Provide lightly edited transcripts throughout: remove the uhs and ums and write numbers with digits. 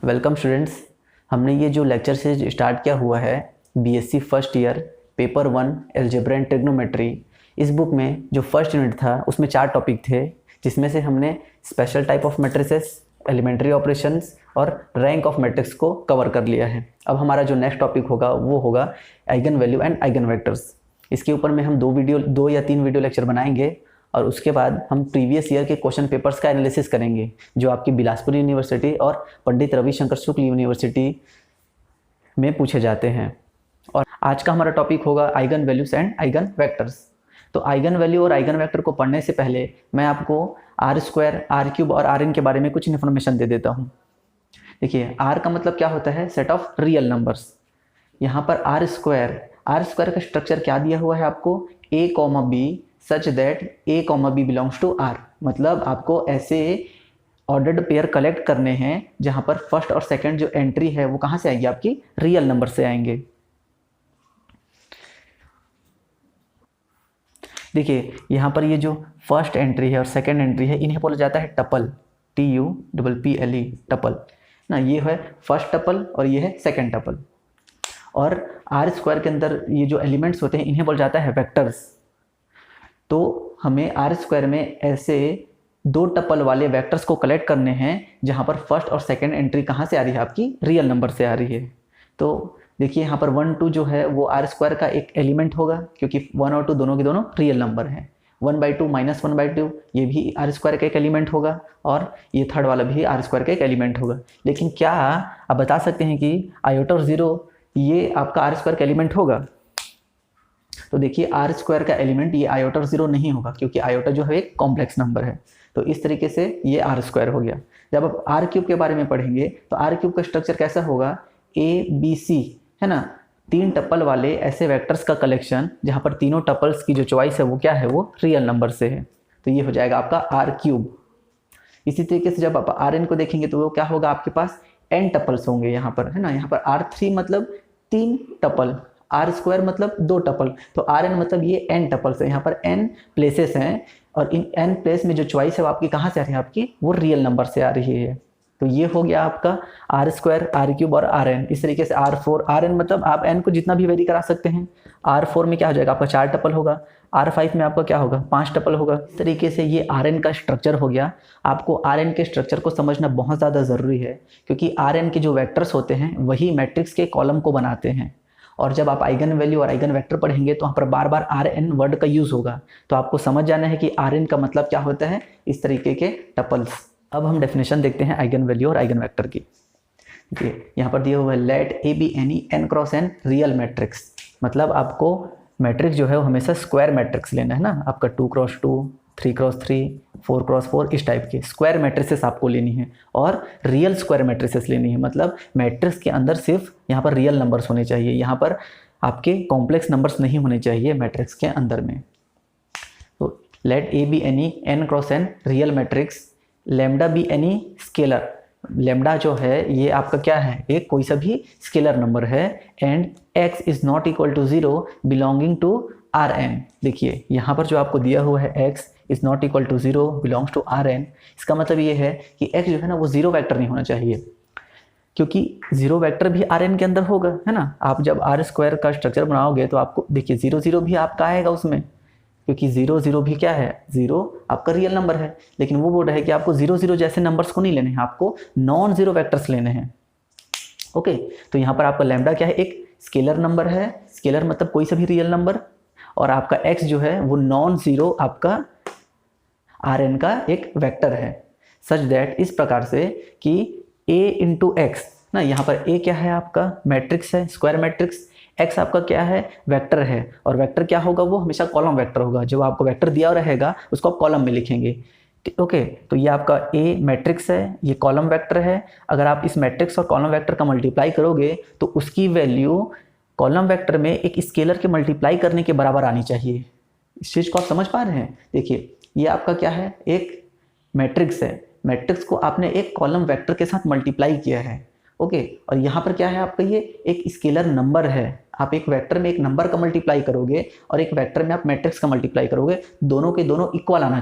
Welcome students. हमने ये जो लेक्चर से स्टार्ट किया हुआ है BSc first year paper 1 algebra and trigonometry. इस बुक में जो फर्स्ट यूनिट था उसमें 4 टॉपिक थे, जिसमें से हमने special type of matrices, elementary operations और रैंक ऑफ मैट्रिक्स को कवर कर लिया है। अब हमारा जो नेक्स्ट टॉपिक होगा वो होगा eigen value and eigen vectors. इसके ऊपर में हम 2 या 3 वीडियो लेक्चर बनाएंगे और उसके बाद हम प्रीवियस ईयर के क्वेश्चन पेपर्स का एनालिसिस करेंगे जो आपकी बिलासपुर यूनिवर्सिटी और पंडित रविशंकर शुक्ल यूनिवर्सिटी में पूछे जाते हैं। और आज का हमारा टॉपिक होगा eigen values and eigen vectors. तो आइगन वैल्यू और आइगन वेक्टर को पढ़ने से पहले मैं आपको आर स्क्वायर, आर क्यूब और आर एन के बारे में कुछ इन्फॉर्मेशन दे देता हूँ। देखिए, आर का मतलब क्या होता है? Set of real numbers. यहाँ पर आर स्क्वायर का स्ट्रक्चर क्या दिया हुआ है आपको? A comma B such that A comma B belongs to R. मतलब आपको ऐसे ऑर्डर्ड पेयर कलेक्ट करने हैं जहाँ पर फर्स्ट और सेकंड जो एंट्री है वो कहाँ से आएगी? आपकी रियल नंबर से आएंगे। देखिए, यहाँ पर ये जो फर्स्ट एंट्री है और सेकंड एंट्री है इन्हें बोला जाता है टपल, TUPPLE, टपल ना। ये है फर्स्ट टपल और ये है सेकंड टपल। और आर स्क्वायर के अंदर ये जो एलिमेंट्स होते हैं इन्हें बोला जाता है वेक्टर्स। तो हमें आर स्क्वायर में ऐसे 2 टपल वाले वेक्टर्स को कलेक्ट करने हैं जहाँ पर फर्स्ट और सेकंड एंट्री कहाँ से आ रही है? आपकी रियल नंबर से आ रही है। तो देखिए, यहाँ पर 1, 2 जो है वो आर स्क्वायर का एक एलिमेंट होगा क्योंकि 1 और 2 दोनों के दोनों रियल नंबर हैं। 1/2 - 1/2 ये भी आर स्क्वायर का एक एलिमेंट होगा और ये थर्ड वाला भी आर स्क्वायर का एक एलिमेंट होगा। लेकिन क्या आप बता सकते हैं कि आयोटा और 0 ये आपका आर स्क्वायर का एलिमेंट होगा? तो देखिए, आर स्क्वायर का एलिमेंट ये आयोटा और 0 नहीं होगा क्योंकि आयोटा जो है एक कॉम्प्लेक्स नंबर है। तो इस तरीके से ये आर स्क्वायर हो गया। जब आप आर क्यूब के बारे में पढ़ेंगे तो आर क्यूब का स्ट्रक्चर कैसा होगा? ABC है ना, 3 टपल वाले ऐसे वेक्टर्स का कलेक्शन जहाँ पर तीनों टपल्स की जो चॉइस है वो क्या है? वो रियल नंबर से है। तो ये हो जाएगा आपका आर क्यूब। इसी तरीके से जब आप आर एन को देखेंगे तो वो क्या होगा? आपके पास n टपल्स होंगे यहाँ पर, है ना। यहाँ पर R3 मतलब 3 टपल, आर स्क्वायर मतलब 2 टपल, तो आर एन मतलब ये n टपल्स है। यहाँ पर n प्लेसेस हैं और इन n प्लेस में जो चॉइस है वो आपकी कहाँ से आ रही है? आपकी वो रियल नंबर से आ रही है। तो ये हो गया आपका आर स्क्वायर, आर क्यूब और आर एन। इस तरीके से R4, आर एन मतलब आप n को जितना भी वेरी करा सकते हैं। R4 में क्या हो जाएगा? आपका 4 टपल होगा। R5 में आपका क्या होगा? 5 टपल होगा। इस तरीके से ये आर एन का स्ट्रक्चर हो गया। आपको आर एन के स्ट्रक्चर को समझना बहुत ज़्यादा ज़रूरी है क्योंकि आर एन के जो वेक्टर्स होते हैं वही मैट्रिक्स के कॉलम को बनाते हैं। और जब आप आइगन वैल्यू और आइगन वेक्टर पढ़ेंगे तो वहाँ पर बार बार आर एन वर्ड का यूज़ होगा। तो आपको समझ जाना है कि आर एन का मतलब क्या होता है, इस तरीके के टपल्स। अब हम डेफिनेशन देखते हैं आइगन वैल्यू और आइगन वेक्टर की। देखिए, यहाँ पर दिया हुआ है let A be any n cross n real matrix. मतलब आपको मैट्रिक्स जो है वो हमेशा स्क्वायर मैट्रिक्स लेना है ना। आपका 2x2, 3x3, 4x4 इस टाइप के स्क्वायर मैट्रिसेस आपको लेनी है और रियल स्क्वायर मैट्रिसेस लेनी है। मतलब मैट्रिक्स के अंदर सिर्फ यहाँ पर रियल नंबर्स होने चाहिए, यहाँ पर आपके कॉम्प्लेक्स नंबर्स नहीं होने चाहिए मैट्रिक्स के अंदर में। तो let A be any n cross n real matrix, lambda be any scalar. Lambda जो है ये आपका क्या है? एक कोई सा भी स्केलर नंबर है। And x is not equal to 0 belonging to R n. देखिए, यहाँ पर जो आपको दिया हुआ है x is not equal to 0 belongs to R n, इसका मतलब ये है कि x जो है ना वो 0 वेक्टर नहीं होना चाहिए क्योंकि 0 वेक्टर भी आर एन के अंदर होगा, है ना। आप जब आर स्क्वायर का स्ट्रक्चर बनाओगे तो आपको देखिए 0 0 भी आपका आएगा उसमें, क्योंकि 0 0 भी क्या है? 0 आपका रियल नंबर है। लेकिन वो बोल रहा है कि आपको 0 0 जैसे नंबर्स को नहीं लेने हैं, आपको नॉन जीरो वेक्टर्स लेने हैं। ओके, तो यहाँ पर आपका लैम्डा क्या है? एक स्केलर नंबर है। स्केलर मतलब कोई सा भी रियल नंबर। और आपका x जो है वो नॉन जीरो आपका आर एन का एक वेक्टर है। सच दैट, इस प्रकार से कि a इंटू एक्स ना, यहाँ पर a क्या है? आपका मैट्रिक्स है, स्क्वायर मैट्रिक्स। x आपका क्या है? वेक्टर है। और वेक्टर क्या होगा? वो हमेशा कॉलम वेक्टर होगा। जब आपको वेक्टर दिया रहेगा उसको आप कॉलम में लिखेंगे। ओके, तो ये आपका a मैट्रिक्स है, ये कॉलम वेक्टर है। अगर आप इस मैट्रिक्स और कॉलम वेक्टर का मल्टीप्लाई करोगे तो उसकी वैल्यू कॉलम वेक्टर में एक स्केलर के मल्टीप्लाई करने के बराबर आनी चाहिए। इस चीज़ को आप समझ पा रहे हैं? देखिए, ये आपका क्या है? एक मैट्रिक्स है। मैट्रिक्स को आपने एक कॉलम वेक्टर के साथ मल्टीप्लाई किया है। ओके, और यहाँ पर क्या है? आपका ये एक स्केलर नंबर है। आप एक वेक्टर में एक नंबर का मल्टीप्लाई करोगे और एक वेक्टर में आप मैट्रिक्स का मल्टीप्लाई करोगे, दोनों के दोनों इक्वल आना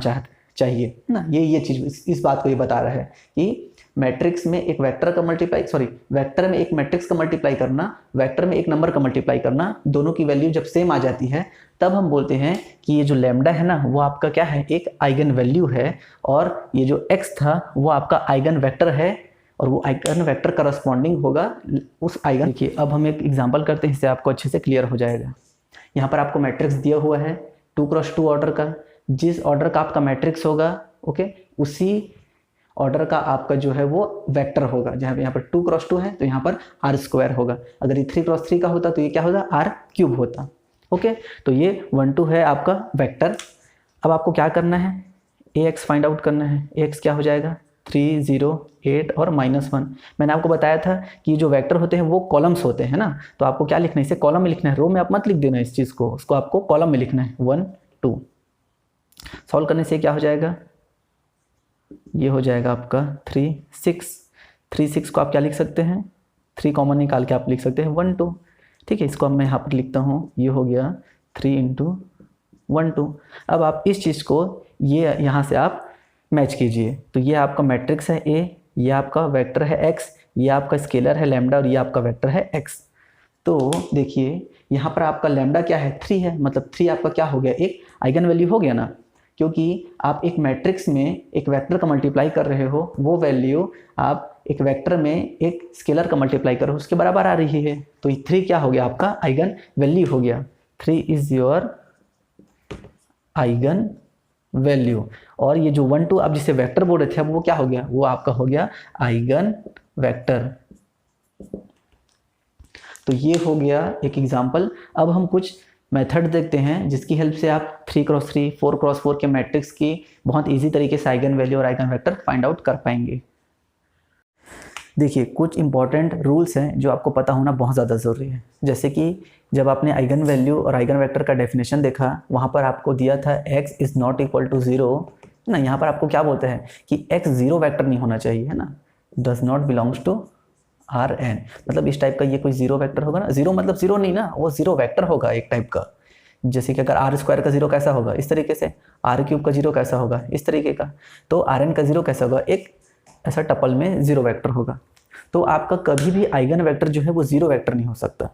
चाहिए ना। ये चीज़ इस बात को ये बता रहा है कि मैट्रिक्स में एक वेक्टर का मल्टीप्लाई, सॉरी वेक्टर में एक मैट्रिक्स का मल्टीप्लाई करना, वेक्टर में एक नंबर का मल्टीप्लाई करना, दोनों की वैल्यू जब सेम आ जाती है तब हम बोलते हैं कि ये जो लैम्डा है ना वो आपका क्या है, एक आइगन वैल्यू है, और ये जो x था वो आपका आइगन वेक्टर है, और वो आइगन वेक्टर करस्पॉन्डिंग होगा उस आइगन। देखिए अब हम एक एग्जांपल करते हैं, इससे आपको अच्छे से क्लियर हो जाएगा। यहाँ पर आपको मैट्रिक्स दिया हुआ है 2x2 ऑर्डर का, जिस ऑर्डर का आपका मैट्रिक्स होगा ओके, उसी ऑर्डर का आपका जो है वो वेक्टर होगा। जहाँ यहाँ पर 2x2 है तो यहाँ पर r² होगा, अगर ये 3x3 का होता तो ये क्या होता, r³ होता। ओके, तो ये 1 2 है आपका वेक्टर। अब आपको क्या करना है, ax फाइंड आउट करना है। ax क्या हो जाएगा, 3 0 8 और -1। मैंने आपको बताया था कि जो वेक्टर होते हैं वो कॉलम्स होते हैं ना, तो आपको क्या लिखना है, इसे कॉलम में लिखना है, रो में आप मत लिख देना इस चीज़ को, उसको आपको कॉलम में लिखना है 1 2। सॉल्व करने से क्या हो जाएगा, ये हो जाएगा आपका 3 6। 3 6 को आप क्या लिख सकते हैं, 3 कॉमन निकाल के आप लिख सकते हैं 1 2। ठीक है, इसको अब मैं यहाँ पर लिखता हूँ, ये हो गया 3 × 1 2। अब आप इस चीज़ को ये यहाँ से आप मैच कीजिए, तो ये आपका मैट्रिक्स है A, ये आपका वेक्टर है x, ये आपका स्केलर है लैम्डा, और ये आपका वेक्टर है x। तो देखिए यहाँ पर आपका लैम्डा क्या है, 3 है, मतलब 3 आपका क्या हो गया, एक आइगन वैल्यू हो गया ना, क्योंकि आप एक मैट्रिक्स में एक वेक्टर का मल्टीप्लाई कर रहे हो, वो वैल्यू आप एक वेक्टर में एक स्केलर का मल्टीप्लाई कर रहे हो उसके बराबर आ रही है, तो ये 3 क्या हो गया, आपका आइगन वैल्यू हो गया। 3 इज़ योर आइगन वैल्यू। और ये जो 1 2 आप जिसे वेक्टर बोल रहे थे, अब वो क्या हो गया, वो आपका हो गया आइगन वेक्टर। तो ये हो गया एक एग्जांपल। अब हम कुछ मेथड देखते हैं जिसकी हेल्प से आप 3x3 4x4 के मैट्रिक्स की बहुत इजी तरीके से आइगन वैल्यू और आइगन वेक्टर फाइंड आउट कर पाएंगे। देखिए कुछ इंपॉर्टेंट रूल्स हैं जो आपको पता होना बहुत ज़्यादा ज़रूरी है। जैसे कि जब आपने आइगन वैल्यू और आइगन वेक्टर का डेफिनेशन देखा, वहाँ पर आपको दिया था x is not equal to 0 ना, यहाँ पर आपको क्या बोलते हैं कि x 0 वेक्टर नहीं होना चाहिए, है ना, does not belongs to Rn, मतलब इस टाइप का ये कोई 0 वेक्टर होगा ना, 0 मतलब 0 नहीं ना, वो 0 वेक्टर होगा एक टाइप का। जैसे कि अगर r² का 0 कैसा होगा, इस तरीके से, r³ का 0 कैसा होगा, इस तरीके का, तो Rn का 0 कैसा होगा, एक ऐसा टपल में 0 वेक्टर होगा। तो आपका कभी भी आइगन वेक्टर जो है वो 0 वेक्टर नहीं हो सकता।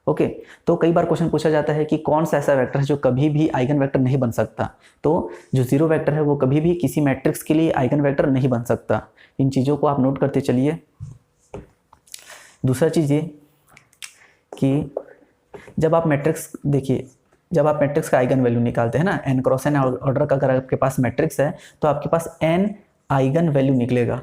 ओके, तो कई बार क्वेश्चन पूछा जाता है कि कौन सा ऐसा वेक्टर है जो कभी भी आइगन वेक्टर नहीं बन सकता, तो जो 0 वेक्टर है वो कभी भी किसी मैट्रिक्स के लिए आइगन वेक्टर नहीं बन सकता। इन चीज़ों को आप नोट करते चलिए। दूसरा चीज़ ये कि जब आप मैट्रिक्स देखिए, जब आप मैट्रिक्स का आइगन वैल्यू निकालते हैं ना, n×n ऑर्डर का अगर आपके पास मैट्रिक्स है तो आपके पास n आइगन वैल्यू निकलेगा।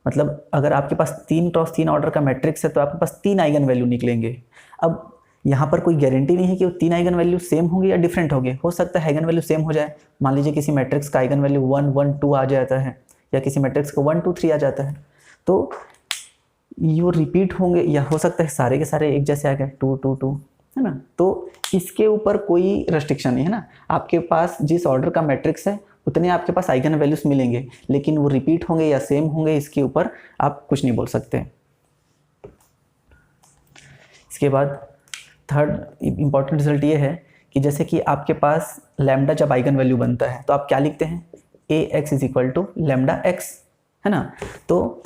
मतलब अगर आपके पास 3×3 ऑर्डर का मैट्रिक्स है तो आपके पास 3 आइगन वैल्यू निकलेंगे। अब यहाँ पर कोई गारंटी नहीं है कि वो 3 आइगन वैल्यू सेम होंगे या डिफरेंट होंगे, हो सकता है आइगन वैल्यू सेम हो जाए। मान लीजिए किसी मैट्रिक्स का आइगन वैल्यू 1 1 2 आ जाता है, या किसी मैट्रिक्स का 1 2 3 आ जाता है, तो ये रिपीट होंगे, या हो सकता है सारे के सारे एक जैसे आ गए 2 2 2, है ना। तो इसके ऊपर कोई रेस्ट्रिक्शन नहीं है ना, आपके पास जिस ऑर्डर का मैट्रिक्स है उतने आपके पास आइगन वैल्यूज मिलेंगे, लेकिन वो रिपीट होंगे या सेम होंगे इसके ऊपर आप कुछ नहीं बोल सकते। इसके बाद थर्ड इंपॉर्टेंट रिजल्ट ये है कि जैसे कि आपके पास लैम्डा जब आइगन वैल्यू बनता है तो आप क्या लिखते हैं, ax is equal to lambda x, है ना। तो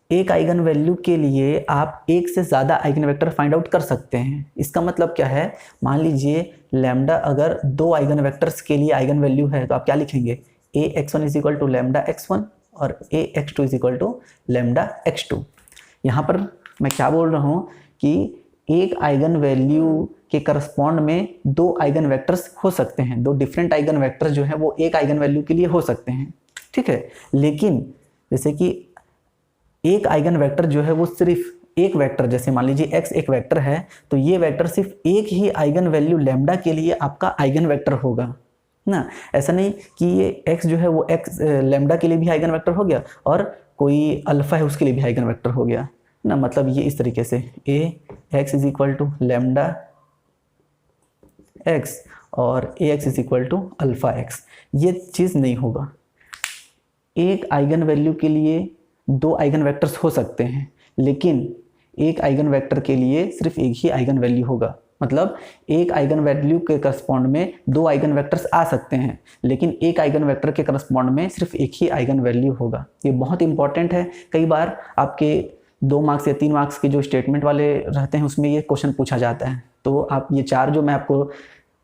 एक आइगन वैल्यू के लिए आप एक से ज़्यादा आइगन वेक्टर फाइंड आउट कर सकते हैं। इसका मतलब क्या है, मान लीजिए लैम्डा अगर 2 आइगन वेक्टर्स के लिए आइगन वैल्यू है तो आप क्या लिखेंगे, ax1 is equal to lambda x1 और ax2 is equal to lambda x2। यहाँ पर मैं क्या बोल रहा हूँ कि एक आइगन वैल्यू के करस्पॉन्ड में 2 आइगन वेक्टर्स हो सकते हैं, 2 डिफरेंट आइगन वेक्टर्स जो है वो एक आइगन वैल्यू के लिए हो सकते हैं, ठीक है। लेकिन जैसे कि एक आइगन वेक्टर जो है वो सिर्फ एक वेक्टर, जैसे मान लीजिए x एक वेक्टर है तो ये वेक्टर सिर्फ एक ही आइगन वैल्यू लैम्डा के लिए आपका आइगन वेक्टर होगा ना। ऐसा नहीं कि ये x जो है वो x लैम्डा के लिए भी आइगन वेक्टर हो गया और कोई अल्फा है उसके लिए भी आइगन वेक्टर हो गया ना। मतलब ये इस तरीके से ax is equal to lambda x और ax is equal to alpha x, ये चीज़ नहीं होगा। एक आइगन वैल्यू के लिए 2 आइगन वेक्टर्स हो सकते हैं, लेकिन एक आइगन वेक्टर के लिए सिर्फ एक ही आइगन वैल्यू होगा। मतलब एक आइगन वैल्यू के करस्पॉन्ड में 2 आइगन वेक्टर्स आ सकते हैं, लेकिन एक आइगन वेक्टर के करस्पॉन्ड में सिर्फ एक ही आइगन वैल्यू होगा। ये बहुत इंपॉर्टेंट है। कई बार आपके 2 मार्क्स या 3 मार्क्स के जो स्टेटमेंट वाले रहते हैं उसमें ये क्वेश्चन पूछा जाता है। तो आप ये 4 जो मैं आपको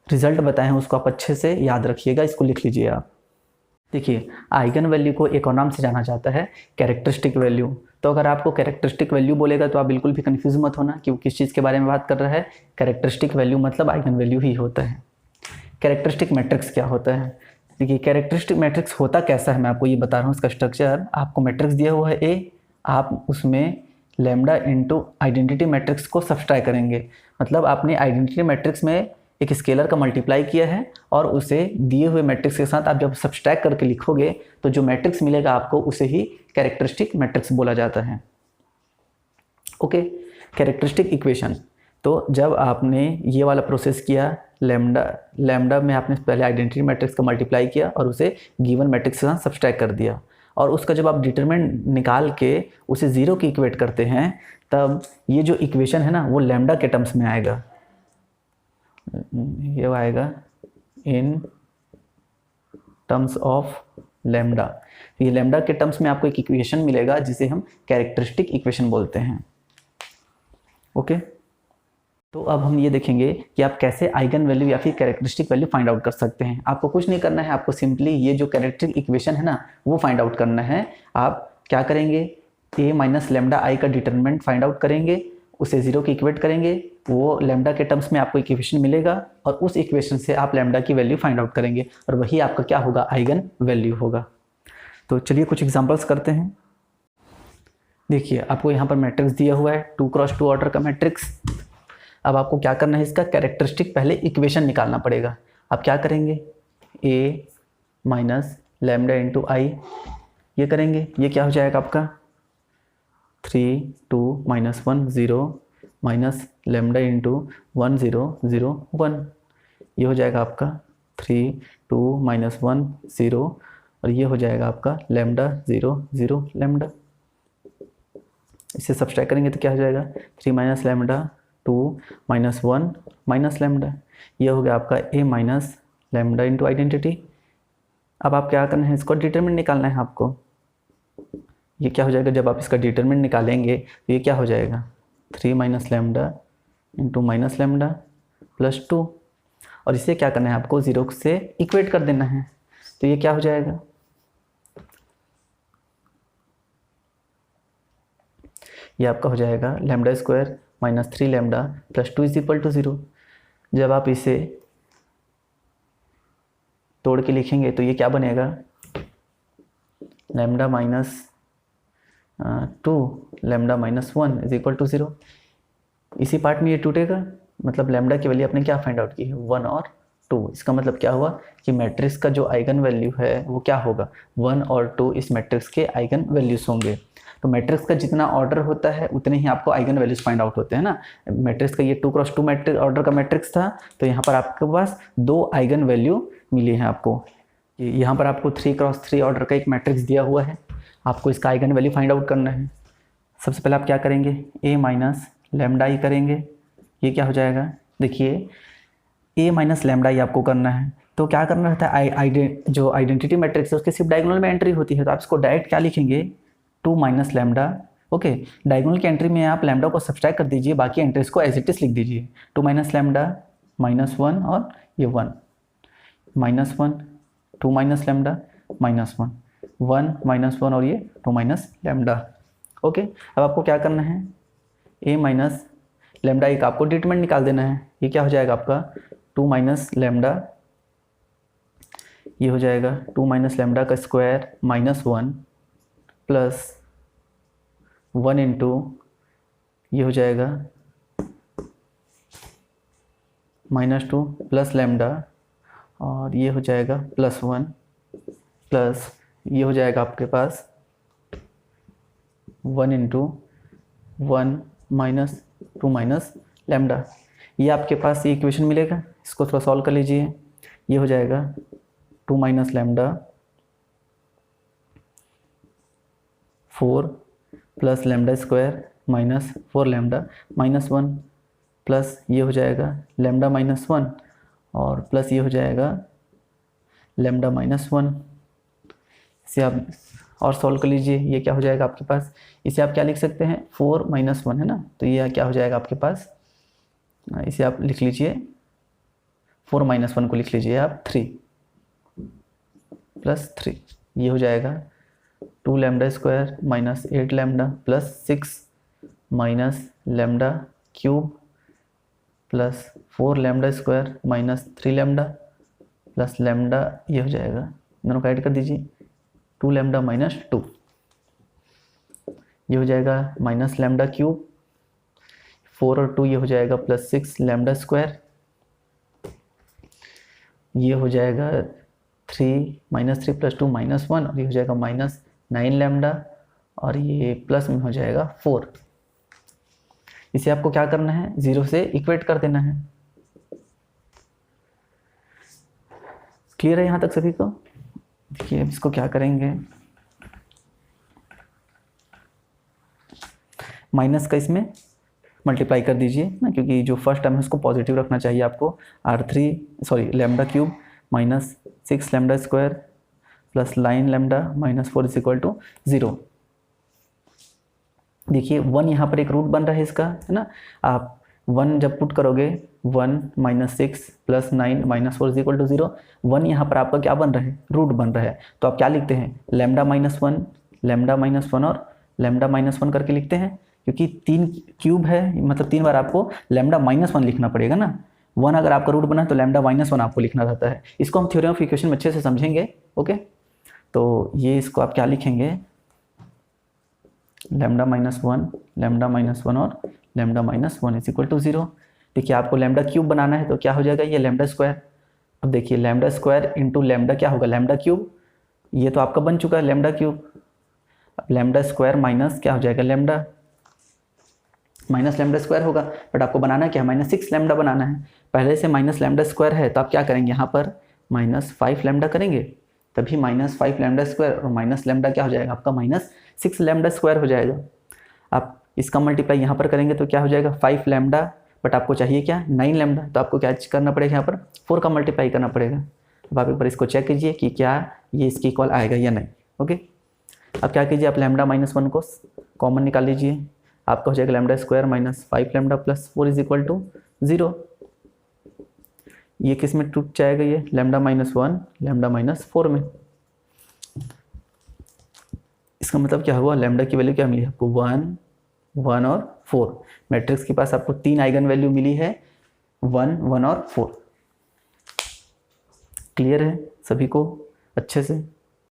रिजल्ट बताए हैं उसको आप अच्छे से याद रखिएगा, इसको लिख लीजिए आप। देखिए, आइगन वैल्यू को एक और नाम से जाना जाता है कैरेक्टरिस्टिक वैल्यू। तो अगर आपको कैरेक्टरिस्टिक वैल्यू बोलेगा तो आप बिल्कुल भी कंफ्यूज मत होना कि वो किस चीज़ के बारे में बात कर रहा है। कैरेक्टरिस्टिक वैल्यू मतलब आइगन वैल्यू ही होता है। कैरेक्टरिस्टिक मैट्रिक्स क्या होता है? देखिए, कैरेक्टरिस्टिक मैट्रिक्स होता कैसा है मैं आपको ये बता रहा हूँ। इसका स्ट्रक्चर, आपको मैट्रिक्स दिया हुआ है ए, आप उसमें लैम्डा इंटू आइडेंटिटी मैट्रिक्स को सब्सट्रैक्ट करेंगे। मतलब आपने आइडेंटिटी मैट्रिक्स में एक स्केलर का मल्टीप्लाई किया है और उसे दिए हुए मैट्रिक्स के साथ आप जब सब्सट्रैक्ट करके लिखोगे तो जो मैट्रिक्स मिलेगा आपको उसे ही कैरेक्टरिस्टिक मैट्रिक्स बोला जाता है। Okay, characteristic equation. तो जब आपने ये वाला प्रोसेस किया, लैम्डा में आपने पहले आइडेंटिटी मैट्रिक्स का मल्टीप्लाई किया और उसे गिवन मैट्रिक्स के साथ सब्सट्रैक्ट कर दिया, और उसका जब आप डिटरमिनेंट निकाल के उसे 0 की इक्वेट करते हैं, तब ये जो इक्वेशन है ना वो लैम्डा के टर्म्स में आएगा। ये आएगा इन टर्म्स ऑफ लैम्डा। ये लैम्डा के टर्म्स में आपको एक इक्वेशन मिलेगा जिसे हम कैरेक्टरिस्टिक इक्वेशन बोलते हैं। ओके, तो अब हम ये देखेंगे कि आप कैसे आइगन वैल्यू या फिर कैरेक्टरिस्टिक वैल्यू फाइंड आउट कर सकते हैं। आपको कुछ नहीं करना है, आपको सिंपली ये जो कैरेक्टरिस्टिक इक्वेशन है ना वो फाइंड आउट करना है। आप क्या करेंगे, a माइनस लैम्डा आई का डिटरमिनेंट फाइंड आउट करेंगे, उसे 0 की इक्वेट करेंगे, वो लैम्डा के टर्म्स में आपको इक्वेशन मिलेगा और उस इक्वेशन से आप लैम्डा की वैल्यू फाइंड आउट करेंगे और वही आपका क्या होगा, आइगन वैल्यू होगा। तो चलिए कुछ एग्जांपल्स करते हैं। देखिए, आपको यहाँ पर मैट्रिक्स दिया हुआ है 2x2 ऑर्डर का मैट्रिक्स। अब आपको क्या करना है, इसका कैरेक्टरिस्टिक पहले इक्वेशन निकालना पड़ेगा। आप क्या करेंगे, a माइनस लैम्डा इंटू आई, ये करेंगे, ये क्या हो जाएगा आपका 3 2 माइनस 1 0 माइनस लैम्डा इंटू 1 0 0 1, ये हो जाएगा आपका 3 2 माइनस 1 0 और ये हो जाएगा आपका लैम्डा 0 0 लैम्डा। इसे सब्सट्रैक्ट करेंगे तो क्या हो जाएगा 3 minus lambda 2 minus 1 minus lambda, ये हो गया आपका a minus lambda into identity. अब आप क्या करना है, इसको डिटरमिनेंट निकालना है आपको। ये क्या हो जाएगा, जब आप इसका डिटरमिनेंट निकालेंगे तो ये क्या हो जाएगा 3 minus lambda into minus lambda plus 2, और इसे क्या करना है आपको 0 से इक्वेट कर देना है। तो ये क्या हो जाएगा, ये आपका हो जाएगा lambda square minus 3 lambda plus 2 is equal to 0। जब आप इसे तोड़ के लिखेंगे तो ये क्या बनेगा, lambda minus 2 lambda minus 1 is equal to 0। इसी पार्ट में ये टूटेगा, मतलब लैम्डा की वैल्यू आपने क्या फाइंड आउट की है 1 और 2। इसका मतलब क्या हुआ कि मैट्रिक्स का जो आइगन वैल्यू है वो क्या होगा 1 और 2 इस मैट्रिक्स के आइगन वैल्यूज होंगे। तो मैट्रिक्स का जितना ऑर्डर होता है उतने ही आपको आइगन वैल्यूज फाइंड आउट होते हैं ना। मैट्रिक्स का ये 2x2 मैट्रिक्स ऑर्डर का मैट्रिक्स था, तो यहाँ पर आपके पास 2 आइगन वैल्यू मिली हैं आपको। यहाँ पर आपको 3x3 ऑर्डर का एक मैट्रिक्स दिया हुआ है, आपको इसका आइगन वैल्यू फाइंड आउट करना है। सबसे पहले आप क्या करेंगे, a माइनस लैम्डा आई करेंगे, ये क्या हो जाएगा, देखिए a माइनस लैम्डा आई आपको करना है। तो क्या करना रहता है, जो आइडेंटिटी मैट्रिक्स है उसके सिर्फ डायगोनल में एंट्री होती है, तो आप इसको डायरेक्ट क्या लिखेंगे 2 माइनस लैम्डा। ओके, डायगोनल की एंट्री में आप लैम्डा को सब्सट्रैक्ट कर दीजिए, बाकी एंट्रीज को एज इट इज लिख दीजिए। 2 माइनस लैम्डा माइनस 1 और ये 1 minus 1 2 minus lambda minus 1 1 minus 1 और ये 2 माइनस लैम्डा। ओके, अब आपको क्या करना है, a माइनस लैम्डा एक आपको डिटरमिनेंट निकाल देना है। ये क्या हो जाएगा आपका 2 माइनस लैम्डा, ये हो जाएगा 2 माइनस लैम्डा का स्क्वायर माइनस 1 प्लस 1 इंटू ये हो जाएगा माइनस 2 प्लस लैम्डा और ये हो जाएगा प्लस 1 प्लस ये हो जाएगा आपके पास 1 इंटू 1 माइनस 2 माइनस लैम्डा। ये आपके पास ये इक्वेशन मिलेगा, इसको थोड़ा सॉल्व कर लीजिए। ये हो जाएगा 2 minus lambda 4 plus lambda square minus 4 lambda minus 1 plus ये हो जाएगा लैम्डा माइनस 1 और प्लस ये हो जाएगा लैम्डा माइनस 1। इसे आप और सॉल्व कर लीजिए, ये क्या हो जाएगा आपके पास, इसे आप क्या लिख सकते हैं 4 माइनस 1 है ना, तो ये क्या हो जाएगा आपके पास, इसे आप लिख लीजिए 4 माइनस 1 को लिख लीजिए आप 3 प्लस 3, ये हो जाएगा 2 lambda square minus 8 lambda plus 6 minus lambda cube plus 4 lambda square minus 3 lambda plus lambda, ये हो जाएगा, दोनों को ऐड कर दीजिए 2 लैम्डा माइनस 2, ये हो जाएगा माइनस लैम्डा क्यूब, 4 और 2 ये हो जाएगा प्लस 6 लैम्डा स्क्वायर, ये हो जाएगा 3 माइनस 3 प्लस 2 माइनस 1 और ये हो जाएगा माइनस 9 लैम्डा और ये प्लस में हो जाएगा 4। इसे आपको क्या करना है, 0 से इक्वेट कर देना है। क्लियर है यहाँ तक सभी को? देखिए अब इसको क्या करेंगे, माइनस का इसमें मल्टीप्लाई कर दीजिए ना, क्योंकि जो फर्स्ट टर्म है उसको पॉजिटिव रखना चाहिए आपको। Lambda cube minus 6 lambda square plus 9 lambda minus 4 is equal to 0। देखिए 1 यहाँ पर एक रूट बन रहा है इसका, है ना, आप 1 जब पुट करोगे 1 minus 6 plus 9 minus 4 is equal to 0, 1 यहाँ पर आपका क्या बन रहा है, रूट बन रहा है, तो आप क्या लिखते हैं लैम्डा माइनस 1 लैम्डा माइनस 1 और लैम्डा माइनस 1 करके लिखते हैं, क्योंकि 3 क्यूब है मतलब 3 बार आपको लैम्डा माइनस 1 लिखना पड़ेगा ना। 1 अगर आपका रूट बना तो लैम्डा माइनस 1 आपको लिखना रहता है। इसको हम थ्योरम ऑफ इक्वेशन में अच्छे से समझेंगे। ओके, तो ये इसको आप क्या लिखेंगे, लैम्डा माइनस 1 लैम्डा माइनस 1 और lambda minus 1 is equal to 0। देखिए आपको लैम्डा क्यूब बनाना है तो क्या हो जाएगा, ये लैम्डा स्क्वायर। अब देखिए लैम्डा स्क्वायर इंटू लैम्डा क्या होगा, लैम्डा क्यूब, ये तो आपका बन चुका है लैम्डा क्यूब। अब लैम्डा स्क्वायर माइनस क्या हो जाएगा, लैम्डा माइनस लैम्डा स्क्वायर होगा, बट आपको बनाना क्या है, माइनस 6 लैम्डा बनाना है। पहले से माइनस लैम्डा स्क्वायर है तो आप क्या करेंगे, यहाँ पर माइनस 5 लैम्डा करेंगे, तभी माइनस 5 लैम्डा स्क्वायर और माइनस लैम्डा क्या हो जाएगा आपका, माइनस 6 लैम्डा स्क्वायर हो जाएगा। आप इसका मल्टीप्लाई यहाँ पर करेंगे तो क्या हो जाएगा 5 लैम्डा, बट आपको चाहिए क्या 9 लैम्डा, तो आपको क्या करना पड़ेगा, यहाँ पर 4 का मल्टीप्लाई करना पड़ेगा। अब आप एक बार इसको चेक कीजिए कि क्या ये इसकी इक्वल आएगा या नहीं। ओके, अब क्या कीजिए, आप लैम्डा माइनस 1 को कॉमन निकाल लीजिए, आपका हो जाएगा lambda square minus 5 lambda plus 4 is equal to 0। ये किस में टूट जाएगा, ये लैम्डा माइनस 1 लैम्डा माइनस 4 में। इसका मतलब क्या हुआ, लैम्डा की वैल्यू क्या मिली आपको, 1 1 और 4। मैट्रिक्स के पास आपको 3 आइगन वैल्यू मिली है, 1 1 और 4। क्लियर है सभी को अच्छे से?